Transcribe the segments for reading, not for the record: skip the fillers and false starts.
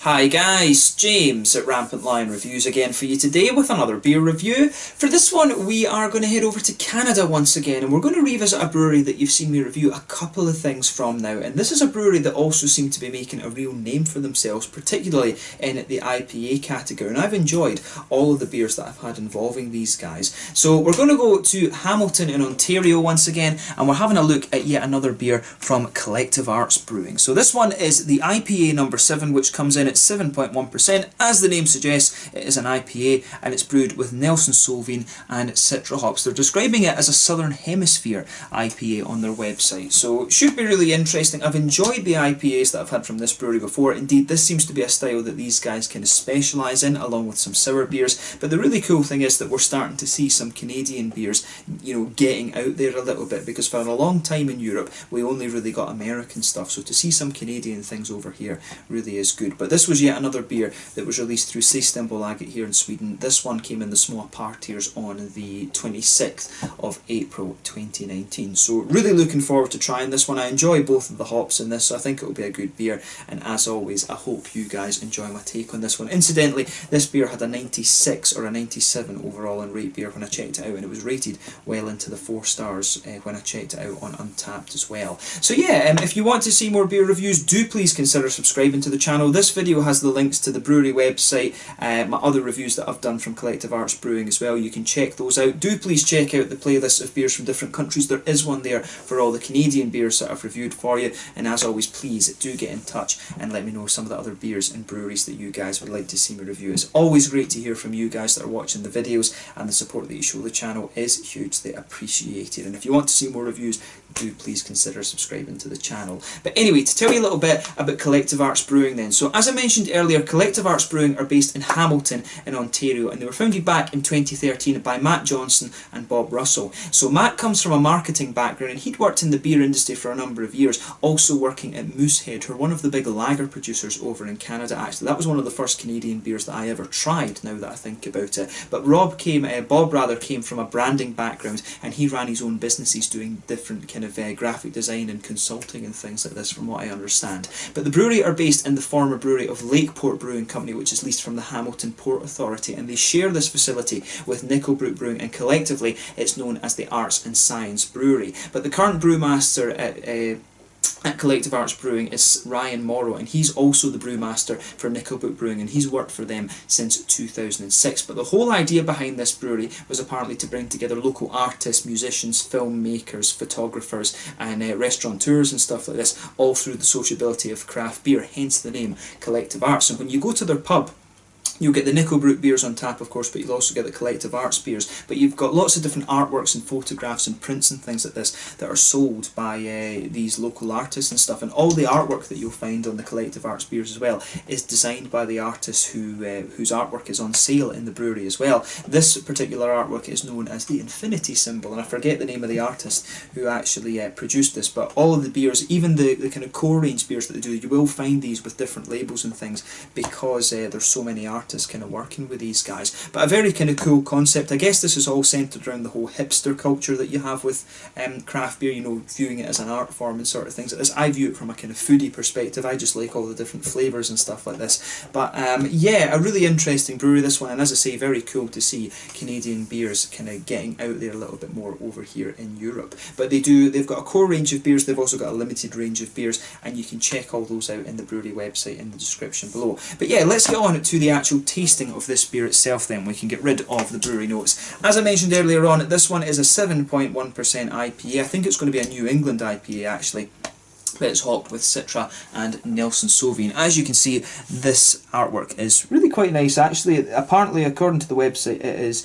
Hi guys, James at Rampant Lion Reviews again for you today with another beer review. For this one we are going to head over to Canada once again, and we're going to revisit a brewery that you've seen me review a couple of things from now. And this is a brewery that also seem to be making a real name for themselves, particularly in the IPA category, and I've enjoyed all of the beers that I've had involving these guys. So we're going to go to Hamilton in Ontario once again, and we're having a look at yet another beer from Collective Arts Brewing. So this one is the IPA number 7, which comes in at 7.1%. As the name suggests, it is an IPA and it's brewed with Nelson Sauvin and Citra hops. They're describing it as a Southern Hemisphere IPA on their website, so it should be really interesting. I've enjoyed the IPAs that I've had from this brewery before. Indeed, this seems to be a style that these guys kind of specialise in, along with some sour beers. But the really cool thing is that we're starting to see some Canadian beers, you know, getting out there a little bit, because for a long time in Europe we only really got American stuff, so to see some Canadian things over here really is good. But this was yet another beer that was released through Systembolaget here in Sweden. This one came in the small partiers on the 26th of April 2019. So really looking forward to trying this one. I enjoy both of the hops in this, so I think it will be a good beer, and as always I hope you guys enjoy my take on this one. Incidentally, this beer had a 96 or a 97 overall in Rate Beer when I checked it out, and it was rated well into the 4 stars when I checked it out on Untappd as well. So yeah, if you want to see more beer reviews, do please consider subscribing to the channel. This video has the links to the brewery website, my other reviews that I've done from Collective Arts Brewing as well. You can check those out. Do please check out the playlist of beers from different countries. There is one there for all the Canadian beers that I've reviewed for you, and as always, please do get in touch and let me know some of the other beers and breweries that you guys would like to see me review. It's always great to hear from you guys that are watching the videos, and the support that you show the channel is hugely appreciated. And if you want to see more reviews, do please consider subscribing to the channel. But anyway, to tell you a little bit about Collective Arts Brewing then. So as I mentioned earlier, Collective Arts Brewing are based in Hamilton in Ontario, and they were founded back in 2013 by Matt Johnson and Bob Russell. So Matt comes from a marketing background, and he'd worked in the beer industry for a number of years, also working at Moosehead, who are one of the big lager producers over in Canada. Actually, that was one of the first Canadian beers that I ever tried, now that I think about it. But Bob came from a branding background, and he ran his own businesses doing different kind of graphic design and consulting and things like this, from what I understand. But the brewery are based in the former brewery of Lakeport Brewing Company, which is leased from the Hamilton Port Authority, and they share this facility with Nickelbrook Brewing, and collectively it's known as the Arts and Science Brewery. But the current brewmaster at Collective Arts Brewing is Ryan Morrow, and he's also the brewmaster for Nickelbrook Brewing, and he's worked for them since 2006. But the whole idea behind this brewery was apparently to bring together local artists, musicians, filmmakers, photographers and restaurateurs and stuff like this, all through the sociability of craft beer, hence the name Collective Arts. And when you go to their pub, you'll get the Nickelbrook beers on tap, of course, but you'll also get the Collective Arts beers. But you've got lots of different artworks and photographs and prints and things like this that are sold by these local artists and stuff. And all the artwork that you'll find on the Collective Arts beers as well is designed by the artists whose artwork is on sale in the brewery as well. This particular artwork is known as the Infinity Symbol, and I forget the name of the artist who actually produced this, but all of the beers, even the kind of core range beers that they do, you will find these with different labels and things, because there's so many artists kind of working with these guys. But a very kind of cool concept. I guess this is all centred around the whole hipster culture that you have with craft beer, you know, viewing it as an art form and sort of things like this. I view it from a kind of foodie perspective. I just like all the different flavours and stuff like this. But yeah, a really interesting brewery, this one, and as I say, very cool to see Canadian beers kind of getting out there a little bit more over here in Europe. But they've got a core range of beers, they've also got a limited range of beers, and you can check all those out in the brewery website in the description below. But yeah, let's get on to the actual tasting of this beer itself then. We can get rid of the brewery notes. As I mentioned earlier on, this one is a 7.1% IPA. I think it's going to be a New England IPA actually, but it's hopped with Citra and Nelson Sauvin. As you can see, this artwork is really quite nice actually. Apparently, according to the website, it is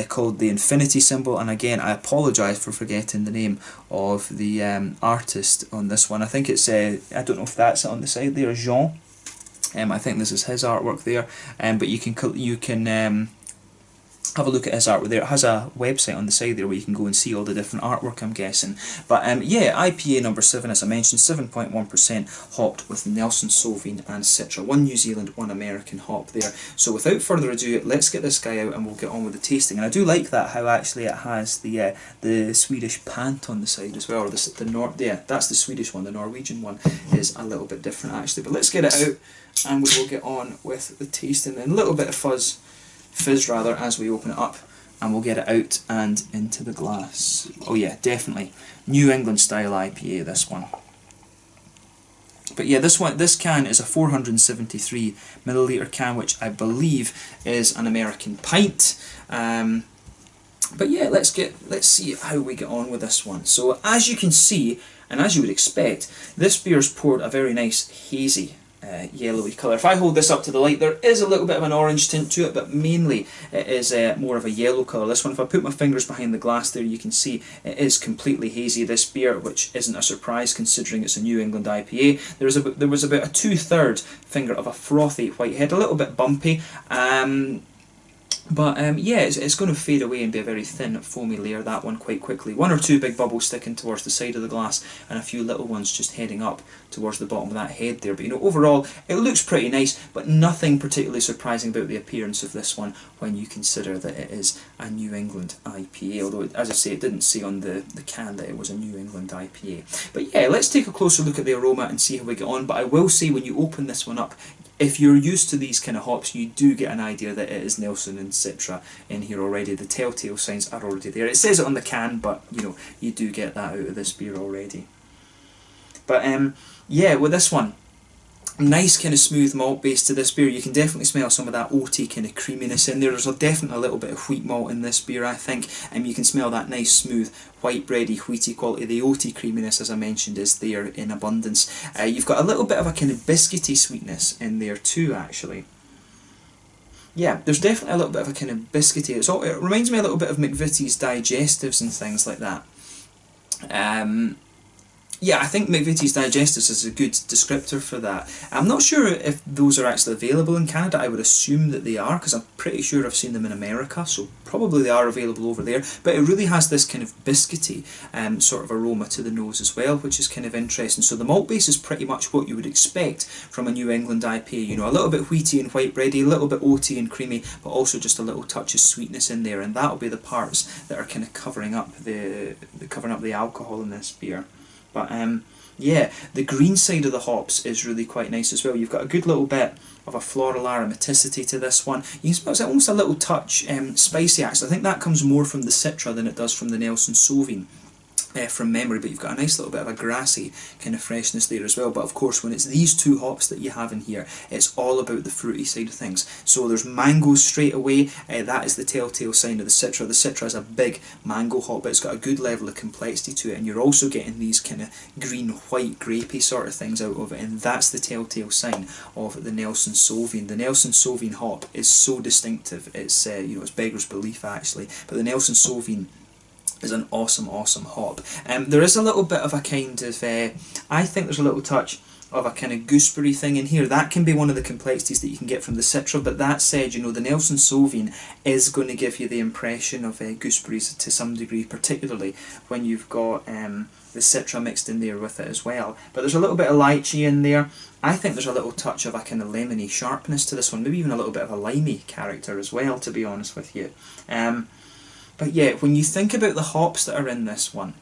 called the Infinity Symbol, and again, I apologise for forgetting the name of the artist on this one. I think it's, I don't know if that's it on the side there, Jean. I think this is his artwork there, but you can have a look at his artwork there. It has a website on the side there where you can go and see all the different artwork, I'm guessing. But yeah, IPA number 7, as I mentioned, 7.1% hopped with Nelson Sauvin and Citra. One New Zealand, one American hop there. So without further ado, let's get this guy out and we'll get on with the tasting. And I do like that, how actually it has the Swedish pant on the side as well. Or yeah, that's the Swedish one. The Norwegian one is a little bit different actually. But let's get it out and we will get on with the tasting. And a little bit of fizz rather, as we open it up, and we'll get it out and into the glass. Oh yeah, definitely New England style IPA, this one. But yeah, this can is a 473 milliliter can, which I believe is an American pint. But yeah, let's see how we get on with this one. So as you can see, and as you would expect, this beer's poured a very nice hazy yellowy colour. If I hold this up to the light, there is a little bit of an orange tint to it, but mainly it is more of a yellow colour. This one, if I put my fingers behind the glass there, you can see it is completely hazy, this beer, which isn't a surprise considering it's a New England IPA. There was about a 2/3 finger of a frothy white head, a little bit bumpy. But yeah, it's going to fade away and be a very thin, foamy layer, that one, quite quickly. One or two big bubbles sticking towards the side of the glass, and a few little ones just heading up towards the bottom of that head there. But you know, overall, it looks pretty nice, but nothing particularly surprising about the appearance of this one when you consider that it is a New England IPA. Although, as I say, it didn't say on the can that it was a New England IPA. But yeah, let's take a closer look at the aroma and see how we get on. But I will say, when you open this one up, if you're used to these kind of hops, you do get an idea that it is Nelson and Citra in here already. The telltale signs are already there. It says it on the can, but you know, you do get that out of this beer already. But yeah, with this one, nice kind of smooth malt base to this beer. You can definitely smell some of that oaty kind of creaminess in there. There's definitely a little bit of wheat malt in this beer, I think, and you can smell that nice smooth white bready wheaty quality. The oaty creaminess, as I mentioned, is there in abundance. You've got a little bit of a kind of biscuity sweetness in there too, actually. Yeah, there's definitely a little bit of a kind of biscuity. It reminds me a little bit of McVitie's digestives and things like that. Yeah, I think McVitie's Digestives is a good descriptor for that. I'm not sure if those are actually available in Canada. I would assume that they are, because I'm pretty sure I've seen them in America, so probably they are available over there. But it really has this kind of biscuity sort of aroma to the nose as well, which is kind of interesting. So the malt base is pretty much what you would expect from a New England IPA. You know, a little bit wheaty and white bready, a little bit oaty and creamy, but also just a little touch of sweetness in there, and that'll be the parts that are kind of covering up the alcohol in this beer. But yeah, the green side of the hops is really quite nice as well. You've got a good little bit of a floral aromaticity to this one. You can smell it's almost a little touch spicy actually. I think that comes more from the Citra than it does from the Nelson Sauvin. From memory, but you've got a nice little bit of a grassy kind of freshness there as well. But of course, when it's these two hops that you have in here, it's all about the fruity side of things. So there's mangoes straight away. That is the telltale sign of the Citra. The Citra is a big mango hop, but it's got a good level of complexity to it, and you're also getting these kind of green, white, grapey sort of things out of it, and that's the telltale sign of the Nelson Sauvin. The Nelson Sauvin hop is so distinctive. It's you know, it's beggar's belief actually. But the Nelson Sauvin is an awesome hop. There is a little bit of a kind of, I think there's a little touch of a kind of gooseberry thing in here. That can be one of the complexities that you can get from the Citra, but that said, you know, the Nelson Sauvin is going to give you the impression of gooseberries to some degree, particularly when you've got the Citra mixed in there with it as well. But there's a little bit of lychee in there. I think there's a little touch of a kind of lemony sharpness to this one, maybe even a little bit of a limey character as well, to be honest with you. But yeah, when you think about the hops that are in this one,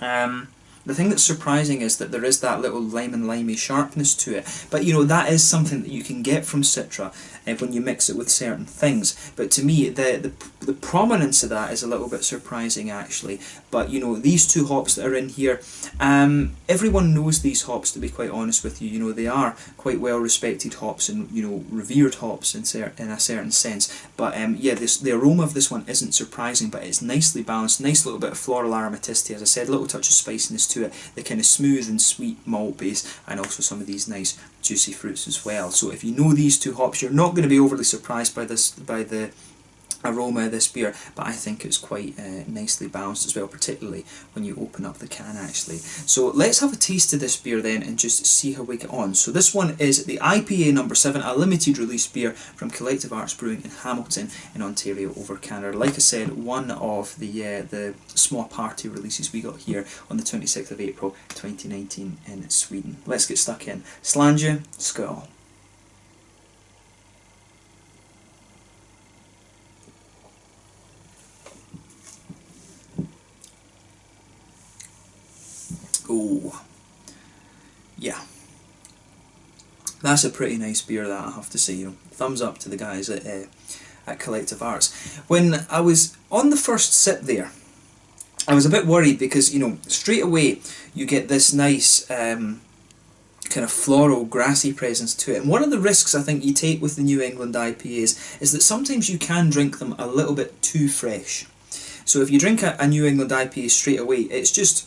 the thing that's surprising is that there is that little limey sharpness to it. But you know, that is something that you can get from Citra when you mix it with certain things. But to me, the prominence of that is a little bit surprising actually. But you know, these two hops that are in here, everyone knows these hops, to be quite honest with you. You know, they are quite well respected hops and, you know, revered hops in a certain sense. But yeah, the aroma of this one isn't surprising, but it's nicely balanced, nice little bit of floral aromaticity, as I said, a little touch of spiciness to it, the kind of smooth and sweet malt base, and also some of these nice juicy fruits as well. So if you know these two hops, you're not going to be overly surprised by the aroma of this beer, but I think it's quite nicely balanced as well, particularly when you open up the can actually. So let's have a taste of this beer then and just see how we get on. So this one is the IPA number 7, a limited release beer from Collective Arts Brewing in Hamilton in Ontario over Canada. Like I said, one of the small party releases we got here on the 26th of April 2019 in Sweden. Let's get stuck in. Slanje, skål. Oh, yeah, that's a pretty nice beer, that I have to say. You know, thumbs up to the guys at Collective Arts. When I was on the first sip there, I was a bit worried because, you know, straight away you get this nice kind of floral, grassy presence to it. And one of the risks I think you take with the New England IPAs is that sometimes you can drink them a little bit too fresh. So if you drink a New England IPA straight away, it's just,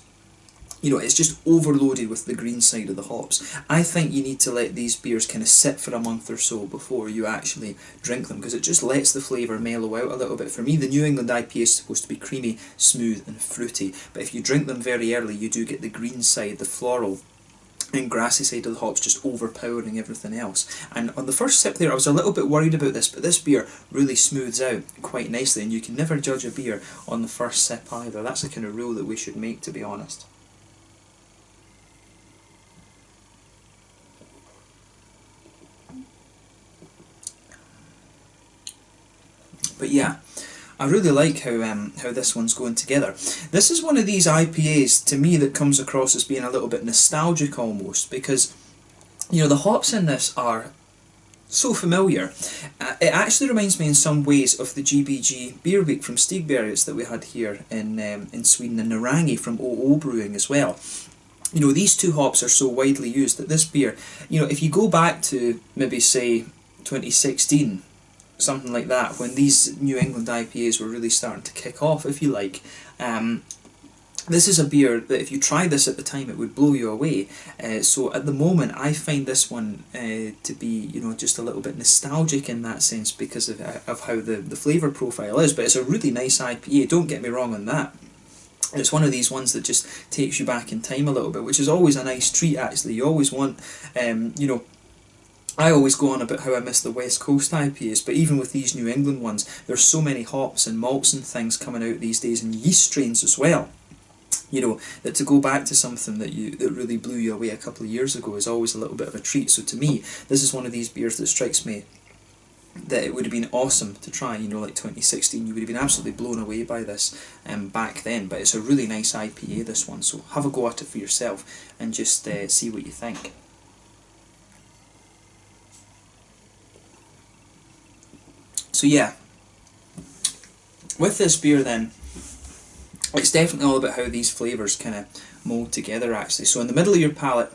you know, it's just overloaded with the green side of the hops. I think you need to let these beers kind of sit for a month or so before you actually drink them, because it just lets the flavour mellow out a little bit. For me, the New England IPA is supposed to be creamy, smooth and fruity, but if you drink them very early, you do get the green side, the floral and grassy side of the hops just overpowering everything else. And on the first sip there, I was a little bit worried about this, but this beer really smooths out quite nicely, and you can never judge a beer on the first sip either. That's the kind of rule that we should make, to be honest. But yeah, I really like how this one's going together. This is one of these IPAs, to me, that comes across as being a little bit nostalgic almost, because, you know, the hops in this are so familiar. It actually reminds me in some ways of the GBG Beer Week from Stigbergets that we had here in Sweden, and Narangi from OO Brewing as well. You know, these two hops are so widely used that this beer, you know, if you go back to maybe say 2016, something like that, when these New England IPAs were really starting to kick off, if you like, this is a beer that if you tried this at the time, it would blow you away. So at the moment, I find this one to be, you know, just a little bit nostalgic in that sense because of how the flavour profile is. But it's a really nice IPA, don't get me wrong on that. It's one of these ones that just takes you back in time a little bit, which is always a nice treat actually. You always want, you know, I always go on about how I miss the West Coast IPAs, but even with these New England ones, there's so many hops and malts and things coming out these days, and yeast strains as well. You know, that to go back to something that really blew you away a couple of years ago is always a little bit of a treat. So to me, this is one of these beers that strikes me that it would have been awesome to try, you know, like 2016, you would have been absolutely blown away by this back then. But it's a really nice IPA, this one, so have a go at it for yourself and just see what you think. So yeah, with this beer then, it's definitely all about how these flavours kind of mould together actually. So in the middle of your palate,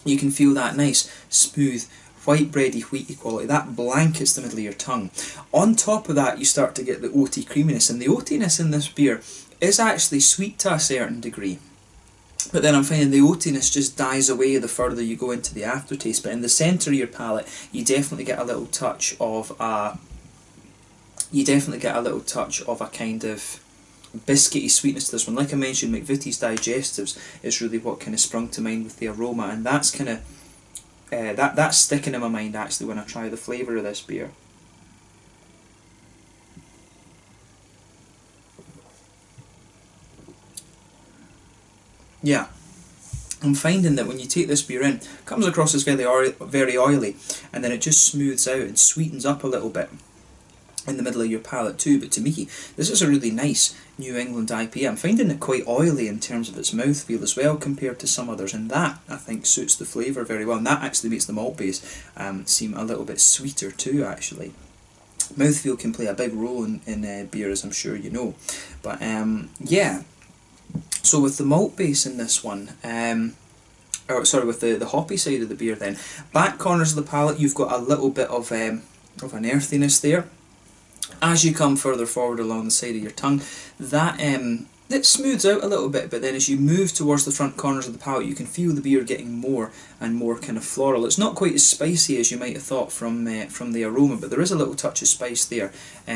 you can feel that nice, smooth, white bready, wheaty quality. That blankets the middle of your tongue. On top of that, you start to get the oaty creaminess, and the oatiness in this beer is actually sweet to a certain degree. But then I'm finding the oatiness just dies away the further you go into the aftertaste. But in the centre of your palate, you definitely get a little touch of a kind of biscuity sweetness to this one. Like I mentioned, McVitie's Digestives is really what kind of sprung to mind with the aroma, and that's kind of that's sticking in my mind actually when I try the flavour of this beer. Yeah, I'm finding that when you take this beer in, it comes across as very oily, and then it just smooths out and sweetens up a little bit in the middle of your palate too. But to me, this is a really nice New England IPA. I'm finding it quite oily in terms of its mouthfeel as well compared to some others, and that I think suits the flavour very well, and that actually makes the malt base seem a little bit sweeter too actually. Mouthfeel can play a big role in beer, as I'm sure you know. But yeah, so with the malt base in this one, with the hoppy side of the beer then, back corners of the palate you've got a little bit of an earthiness there. As you come further forward along the side of your tongue, that it smooths out a little bit, but then as you move towards the front corners of the palate, you can feel the beer getting more and more kind of floral. It's not quite as spicy as you might have thought from the aroma, but there is a little touch of spice there,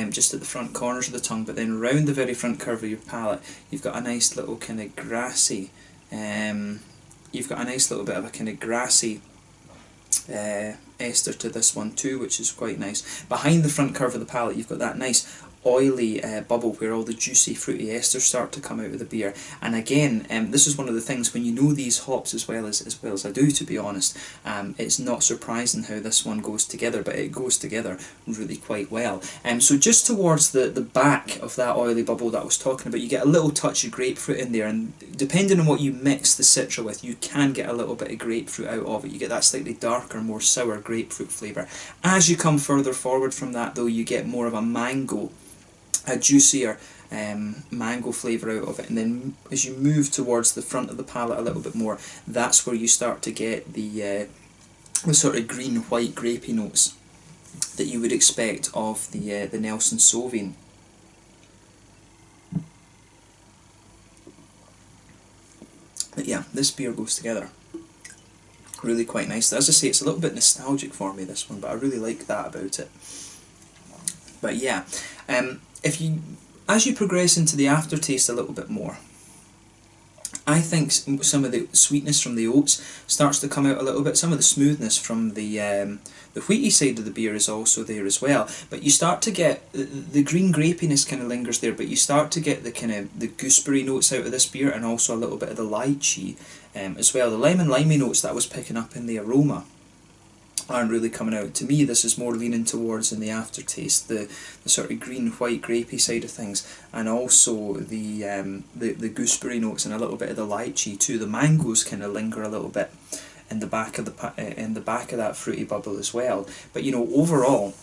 just at the front corners of the tongue. But then round the very front curve of your palate, you've got a nice little kind of grassy, you've got a nice little bit of a kind of grassy ester to this one too, which is quite nice. Behind the front curve of the palate, you've got that nice oily bubble where all the juicy fruity esters start to come out of the beer. And again, this is one of the things when you know these hops as well as I do, to be honest, it's not surprising how this one goes together, but it goes together really quite well. So just towards the back of that oily bubble that I was talking about, you get a little touch of grapefruit in there, and depending on what you mix the Citra with, you can get a little bit of grapefruit out of it. You get that slightly darker, more sour grapefruit flavour. As you come further forward from that though, you get more of a mango, a juicier mango flavour out of it. And then as you move towards the front of the palate a little bit more, that's where you start to get the sort of green-white grapey notes that you would expect of the Nelson Sauvin. But yeah, this beer goes together really quite nicely. As I say, it's a little bit nostalgic for me, this one, but I really like that about it. But yeah, as you progress into the aftertaste a little bit more, I think some of the sweetness from the oats starts to come out a little bit. Some of the smoothness from the wheaty side of the beer is also there as well. But you start to get the green grapiness kind of lingers there, but you start to get the kind of the gooseberry notes out of this beer, and also a little bit of the lychee as well. The limey notes that I was picking up in the aroma aren't really coming out. To me, this is more leaning towards in the aftertaste the sort of green-white grapey side of things, and also the gooseberry notes and a little bit of the lychee too. The mangoes kind of linger a little bit in the back of that fruity bubble as well. But you know, overall,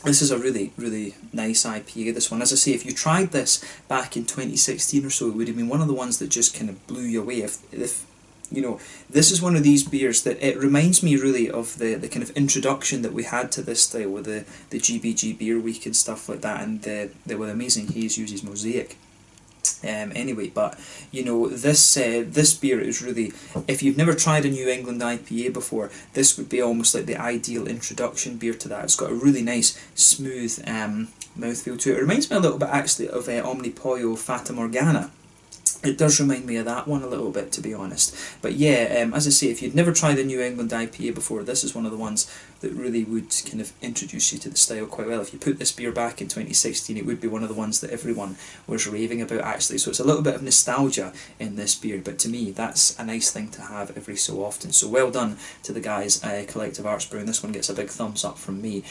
this is a really, really nice IPA, this one. As I say, if you tried this back in 2016 or so, it would have been one of the ones that just kind of blew you away. If you know, this is one of these beers that it reminds me really of the kind of introduction that we had to this style with the GBG Beer Week and stuff like that, and the amazing haze uses Mosaic. Anyway, but you know, this beer is really, if you've never tried a New England IPA before, this would be almost like the ideal introduction beer to that. It's got a really nice smooth mouthfeel to it. It reminds me a little bit actually of Omnipollo Fata Morgana. It does remind me of that one a little bit, to be honest. But yeah, as I say, if you'd never tried a New England IPA before, this is one of the ones that really would kind of introduce you to the style quite well. If you put this beer back in 2016, it would be one of the ones that everyone was raving about, actually. So it's a little bit of nostalgia in this beer, but to me, that's a nice thing to have every so often. So well done to the guys, Collective Arts Brewing. This one gets a big thumbs up from me.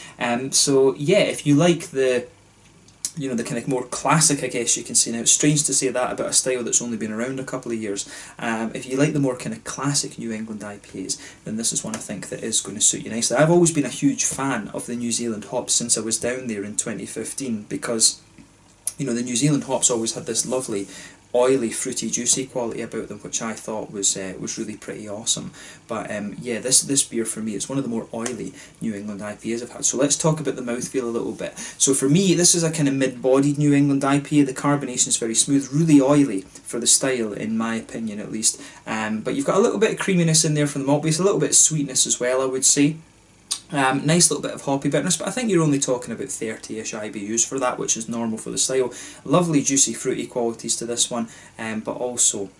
So yeah, if you like the kind of more classic, I guess you can say now. It's strange to say that about a style that's only been around a couple of years. If you like the more kind of classic New England IPAs, then this is one I think that is going to suit you nicely. I've always been a huge fan of the New Zealand hops since I was down there in 2015, because you know, the New Zealand hops always had this lovely oily, fruity, juicy quality about them, which I thought was really pretty awesome. But yeah, this beer for me is one of the more oily New England IPAs I've had. So let's talk about the mouthfeel a little bit. So for me, this is a kind of mid-bodied New England IPA. The carbonation is very smooth, really oily for the style, in my opinion at least. But you've got a little bit of creaminess in there from the malt base, a little bit of sweetness as well, I would say. Nice little bit of hoppy bitterness, but I think you're only talking about 30-ish IBUs for that, which is normal for the style. Lovely juicy fruity qualities to this one, but also,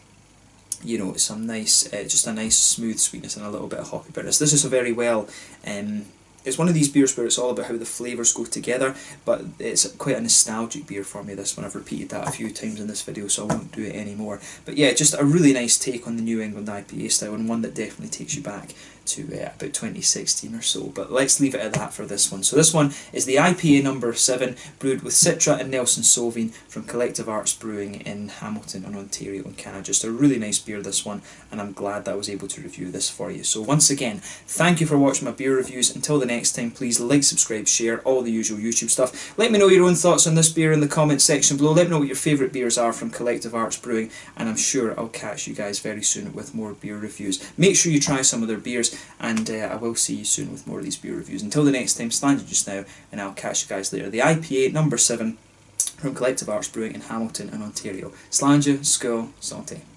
you know, some nice, just a nice smooth sweetness and a little bit of hoppy bitterness. This is a very well, it's one of these beers where it's all about how the flavours go together, but it's quite a nostalgic beer for me, this one. I've repeated that a few times in this video, so I won't do it anymore. But yeah, just a really nice take on the New England IPA style, and one that definitely takes you back to about 2016 or so. But let's leave it at that for this one. So this one is the IPA number 7, brewed with Citra and Nelson Sauvin from Collective Arts Brewing in Hamilton in Ontario in Canada. Just a really nice beer, this one, and I'm glad that I was able to review this for you. So once again, thank you for watching my beer reviews. Until the next time, please like, subscribe, share, all the usual YouTube stuff. Let me know your own thoughts on this beer in the comments section below. Let me know what your favourite beers are from Collective Arts Brewing, and I'm sure I'll catch you guys very soon with more beer reviews. Make sure you try some of their beers, and I will see you soon with more of these beer reviews. Until the next time, stand just now, and I'll catch you guys later. The IPA number 7, from Collective Arts Brewing in Hamilton in Ontario. Slàinte, Scoil, Santé.